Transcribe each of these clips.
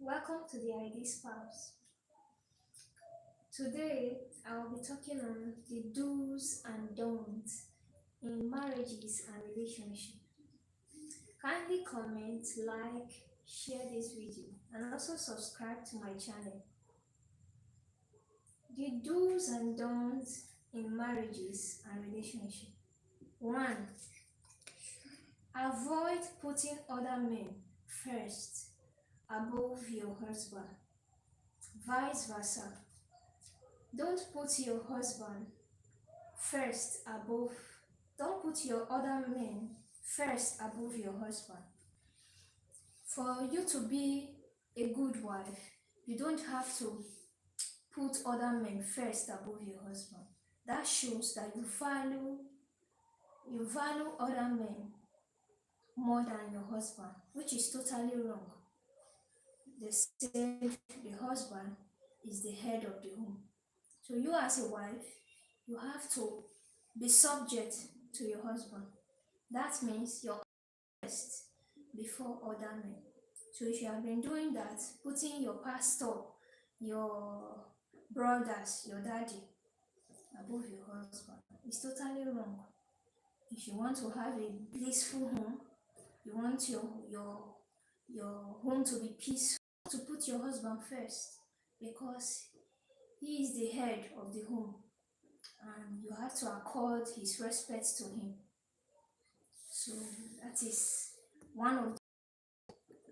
Welcome to the ID Spouse. Today, I'll be talking on the do's and don'ts in marriages and relationships. Kindly comment, like, share this video, and also subscribe to my channel. The do's and don'ts in marriages and relationships. 1. Avoid putting other men first above your husband. Vice versa. Don't put your husband first above, don't put your other men first above your husband. For you to be a good wife, you don't have to put other men first above your husband. That shows that you value other men more than your husband, which is totally wrong. They said the husband is the head of the home. So you as a wife, you have to be subject to your husband. That means you're first before other men. So if you have been doing that, putting your pastor, your brothers, your daddy above your husband, is totally wrong. If you want to have a blissful home, you want your home to be peaceful, to put your husband first, because he is the head of the home and you have to accord his respect to him. So that is one of the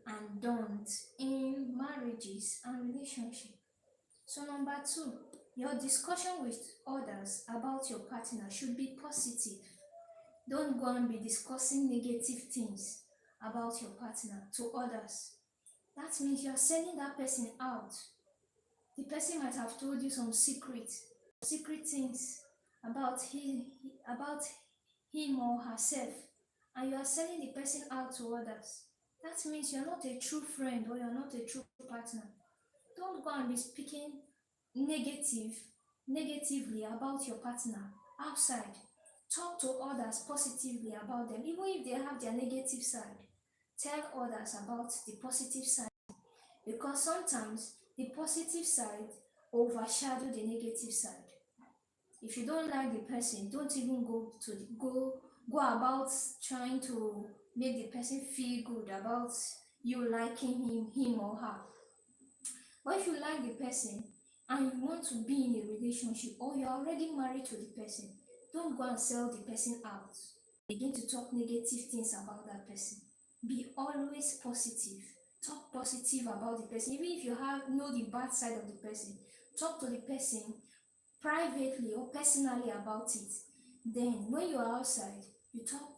and don'ts in marriages and relationships. So number 2, your discussion with others about your partner should be positive. Don't go and be discussing negative things about your partner to others. That means you are sending that person out. The person might have told you some secret things about him or herself, and you are sending the person out to others. That means you're not a true friend or you're not a true partner. Don't go and be speaking negatively about your partner outside. Talk to others positively about them, even if they have their negative side. Tell others about the positive side, because sometimes the positive side overshadow the negative side. If you don't like the person, don't even go about trying to make the person feel good about you liking him or her. But if you like the person and you want to be in a relationship, or you're already married to the person, don't go and sell the person out. Begin to talk negative things about that person. Be always positive. Talk positive about the person. Even if you know the bad side of the person, talk to the person privately or personally about it. Then when you are outside, you talk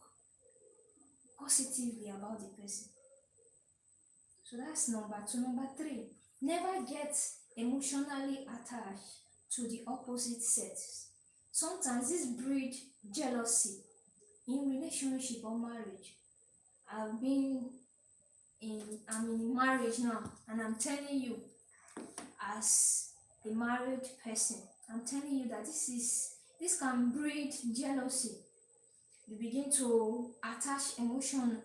positively about the person. So that's number 2. Number 3, never get emotionally attached to the opposite sex. Sometimes this breeds jealousy in relationship or marriage. I'm in marriage now, and I'm telling you, as a married person, I'm telling you that this can breed jealousy. You begin to attach emotion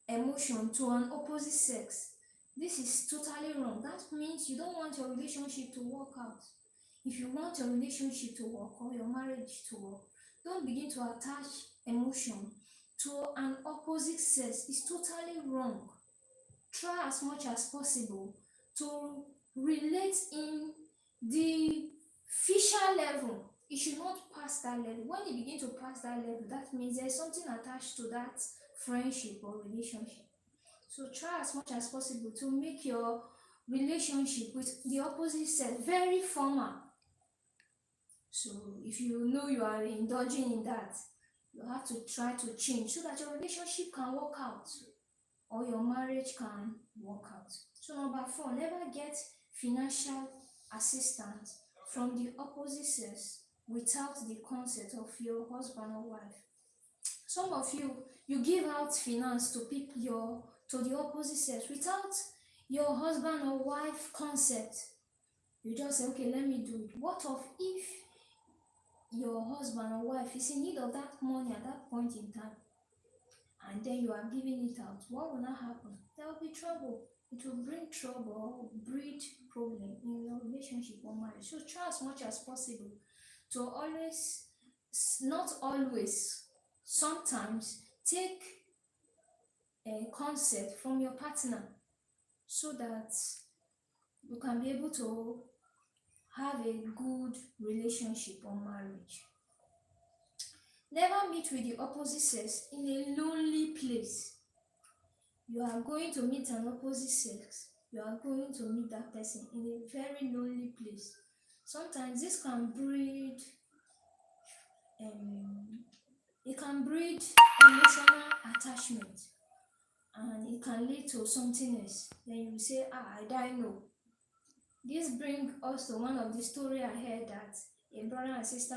to an opposite sex. This is totally wrong. That means you don't want your relationship to work out. If you want your relationship to work or your marriage to work, don't begin to attach emotion to an opposite sex. It's totally wrong. Try as much as possible to relate in the fisher level. It should not pass that level. When you begin to pass that level, that means there's something attached to that friendship or relationship. So try as much as possible to make your relationship with the opposite sex very formal. So if you know you are indulging in that, you have to try to change so that your relationship can work out or your marriage can work out. So number 4, never get financial assistance from the opposite sex without the consent of your husband or wife. Some of you give out finance to the opposite sex without your husband or wife consent. You just say, okay, let me do it. What of if your husband or wife is in need of that money at that point in time, and then you are giving it out? What will not happen? There will be trouble. it will bring trouble, breed problem in your relationship or marriage. So try as much as possible to always, not always, sometimes take a concept from your partner so that you can be able to have a good relationship or marriage. Never meet with the opposite sex in a lonely place. You are going to meet an opposite sex, you are going to meet that person in a very lonely place. Sometimes this can breed um, it can breed emotional attachment, and it can lead to something else. Then you say, I die no. This brings us to one of the story I heard, that a brother and sister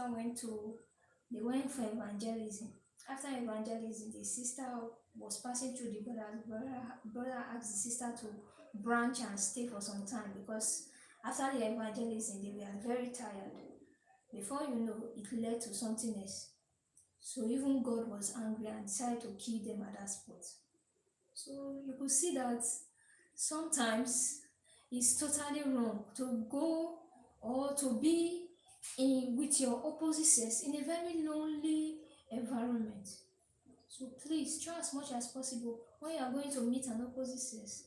they went for evangelism. After evangelism, the sister was passing through the brother. The brother asked the sister to branch and stay for some time, because after the evangelism, they were very tired. Before you know, it led to something else. So even God was angry and decided to kill them at that spot. So you could see that sometimes it's totally wrong to go or to be in with your opposite sex in a very lonely environment. So please try as much as possible, when you are going to meet an opposite sex,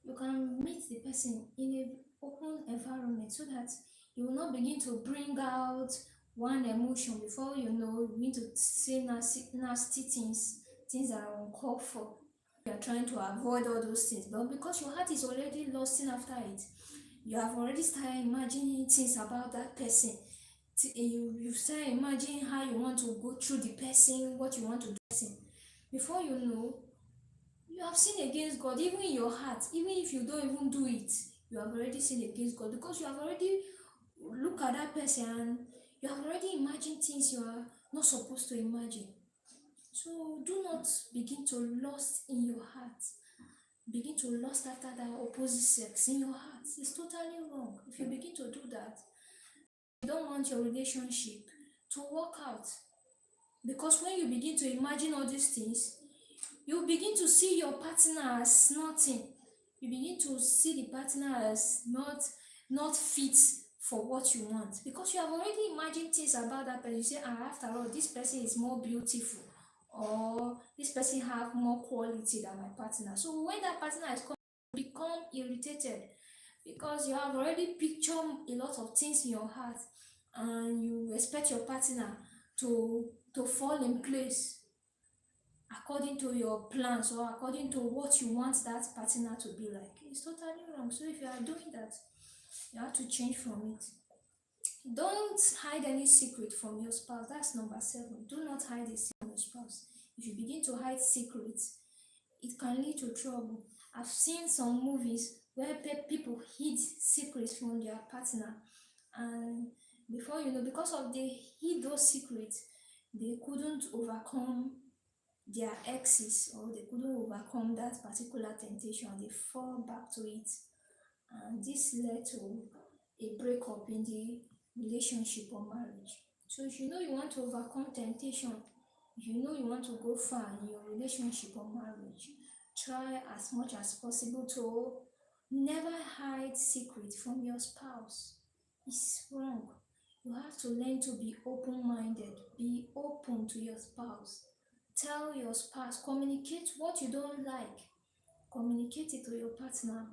you can meet the person in an open environment, so that you will not begin to bring out one emotion. Before you know, you begin to say nasty things that are uncalled for. You are trying to avoid all those things, but because your heart is already lusting after it, you have already started imagining things about that person. You start imagining how you want to go through the person, what you want to do. Before you know, you have sinned against God, even in your heart. Even if you don't even do it, you have already sinned against God, because you have already looked at that person and you have already imagined things you are not supposed to imagine. So do not begin to lust in your heart. Begin to lust after that opposite sex in your heart. It's totally wrong. If you begin to do that, you don't want your relationship to work out. Because when you begin to imagine all these things, you begin to see your partner as nothing. You begin to see the partner as not fit for what you want, because you have already imagined things about that person. You say, after all, this person is more beautiful, or this person have more quality than my partner. So when that partner is coming, you become irritated, because you have already pictured a lot of things in your heart, and you expect your partner to fall in place according to your plans, or according to what you want that partner to be like. It's totally wrong. So if you are doing that, you have to change from it. Don't hide any secret from your spouse. That's number 7. Do not hide a secret from your spouse. If you begin to hide secrets, it can lead to trouble. I've seen some movies where people hid secrets from their partner, and before you know, because of they hid those secrets, they couldn't overcome their exes, or they couldn't overcome that particular temptation. They fall back to it, and this led to a breakup in the relationship or marriage. So if you know you want to overcome temptation, if you know you want to go far in your relationship or marriage, try as much as possible to never hide secrets from your spouse. It's wrong. You have to learn to be open-minded. Be open to your spouse. Tell your spouse, communicate what you don't like. Communicate it to your partner,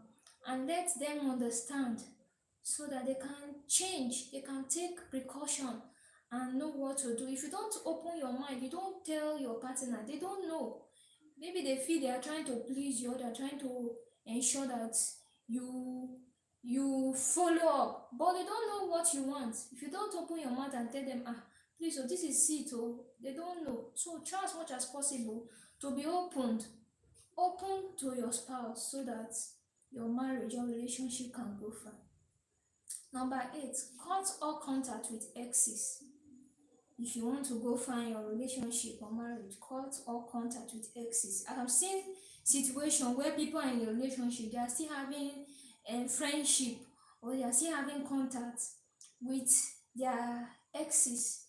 and let them understand, so that they can change, they can take precaution and know what to do. If you don't open your mind, you don't tell your partner, they don't know. Maybe they feel they are trying to please you, they're trying to ensure that you follow up, but they don't know what you want. If you don't open your mouth and tell them, please, so this is it, they don't know. So try as much as possible to be open to your spouse, so that your marriage or relationship can go far. Number 8, cut all contact with exes. If you want to go far in your relationship or marriage, cut all contact with exes. I have seen situations where people are in a relationship, they are still having friendship, or they are still having contact with their exes.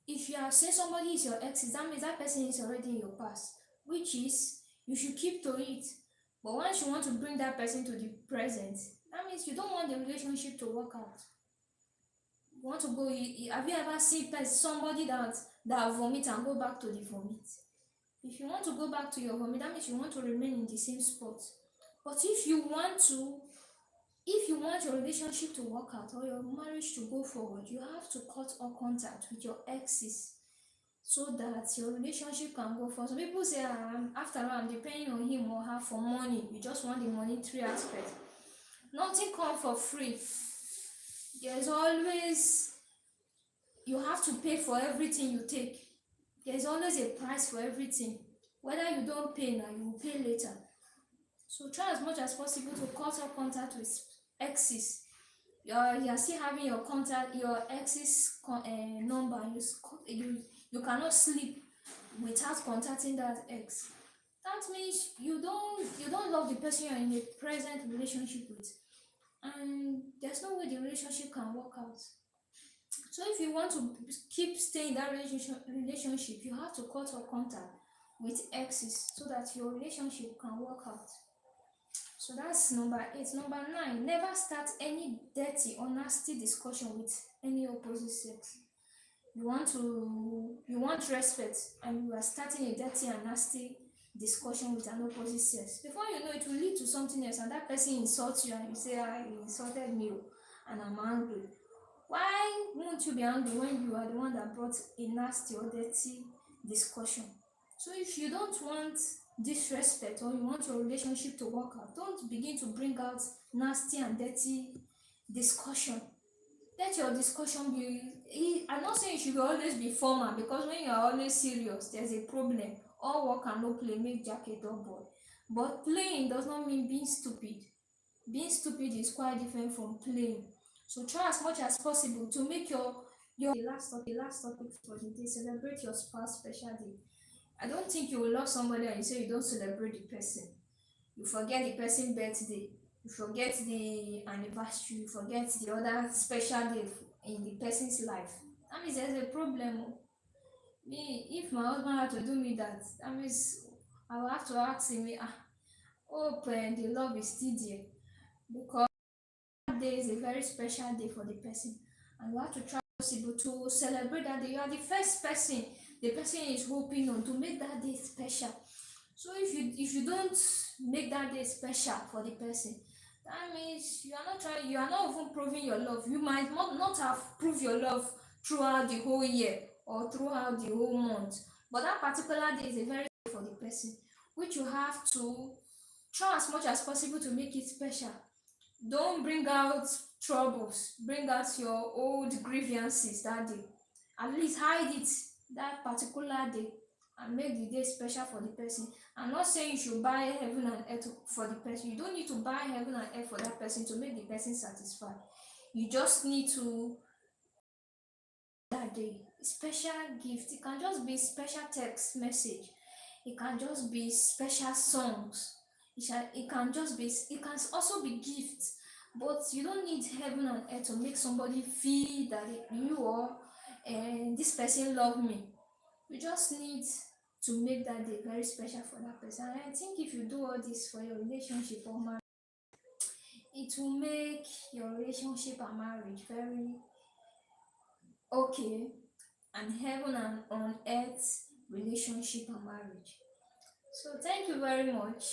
If you have seen somebody is your exes, that means that person is already in your past, which is, you should keep to it. But once you want to bring that person to the present, that means you don't want the relationship to work out. You want to go, have you ever seen somebody that vomit and go back to the vomit? If you want to go back to your vomit, that means you want to remain in the same spot. But if you want your relationship to work out or your marriage to go forward, you have to cut all contact with your exes so that your relationship can go forward. Some people say, after all, I'm depending on him or her for money. You just want the monetary aspect. Nothing comes for free. There's always, you have to pay for everything you take. There's always a price for everything. Whether you don't pay now, you will pay later. So try as much as possible to cut off contact with exes. You're still having your contact, your ex's number. You cannot sleep without contacting that ex. That means you don't love the person you're in a present relationship with, and there's no way the relationship can work out. So if you want to keep staying in that relationship, you have to cut off contact with exes so that your relationship can work out. So that's number 8. Number 9, never start any dirty or nasty discussion with any opposite sex. You want respect, and you are starting a dirty and nasty discussion with an opposite sex. Before you know, it will lead to something else, and that person insults you, and you say, he insulted me, and I'm angry. Why won't you be angry when you are the one that brought a nasty or dirty discussion? So if you don't want disrespect or you want your relationship to work out, don't begin to bring out nasty and dirty discussion. Let your discussion be, I'm not saying it should always be formal, because when you are always serious, there's a problem. All work and no play make Jack a dull boy. But playing does not mean being stupid. Being stupid is quite different from playing. So try as much as possible to make your the last topic for the day, celebrate your spouse special day. I don't think you will love somebody and you say you don't celebrate the person. You forget the person's birthday, you forget the anniversary, you forget the other special day in the person's life. That means there's a problem. Me, if my husband had to do me that means I will have to ask him, hope the love is still there, because that day is a very special day for the person, and you have to try possible to celebrate that day. You are the first person the person is hoping on to make that day special. So if you don't make that day special for the person, that means you are not even proving your love. You might not have proved your love throughout the whole year or throughout the whole month, but that particular day is a very for the person, which you have to try as much as possible to make it special. Don't bring out troubles, bring out your old grievances that day. At least hide it that particular day and make the day special for the person. I'm not saying you should buy heaven and earth for the person. You don't need to buy heaven and earth for that person to make the person satisfied. You just need to that day special gift. It can just be special text message. It can just be special songs. It can also be gifts. But you don't need heaven and earth to make somebody feel that you or this person love me. You just need to make that day very special for that person. And I think if you do all this for your relationship or marriage, it will make your relationship and marriage very okay, and heaven and on earth relationship and marriage. So thank you very much.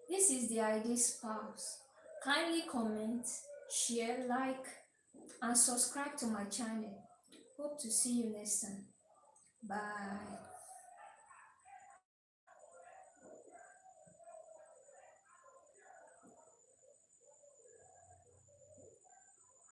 This is the Ideal Spouse. Kindly comment, share, like, and subscribe to my channel. Hope to see you next time. Bye.